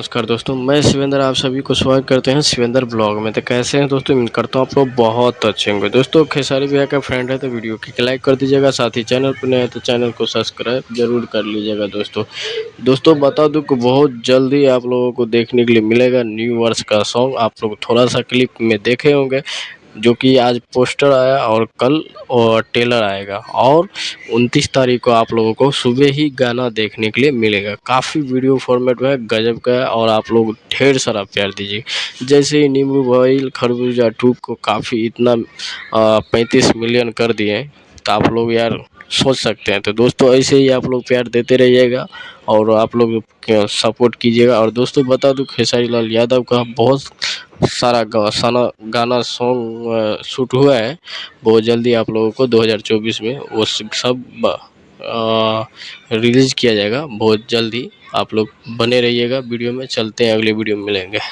नमस्कार दोस्तों, मैं शिवेंद्र आप सभी को स्वागत करते हैं शिवेंद्र ब्लॉग में। तो कैसे हैं दोस्तों, उम्मीद करता हूँ आप लोग बहुत अच्छे होंगे। दोस्तों खेसारी भैया का फ्रेंड है तो वीडियो की लाइक कर दीजिएगा, साथ ही चैनल पर नए हैं तो चैनल को सब्सक्राइब जरूर कर लीजिएगा। दोस्तों बता दूं कि बहुत जल्दी आप लोगों को देखने के लिए मिलेगा न्यू वर्ष का सॉन्ग। आप लोग थोड़ा सा क्लिप में देखे होंगे जो कि आज पोस्टर आया और कल और टेलर आएगा, और 29 तारीख को आप लोगों को सुबह ही गाना देखने के लिए मिलेगा। काफ़ी वीडियो फॉर्मेट में गजब का है और आप लोग ढेर सारा प्यार दीजिए। जैसे ही नींबू बॉयल खरबूजा 2 को काफ़ी इतना 35 मिलियन कर दिए, तो आप लोग यार सोच सकते हैं। तो दोस्तों ऐसे ही आप लोग प्यार देते रहिएगा और आप लोग सपोर्ट कीजिएगा। और दोस्तों बता दूं खेसारी लाल यादव का बहुत सारा गाना सॉन्ग शूट हुआ है। बहुत जल्दी आप लोगों को 2024 में वो सब रिलीज़ किया जाएगा बहुत जल्दी। आप लोग बने रहिएगा वीडियो में। चलते हैं अगले वीडियो में मिलेंगे।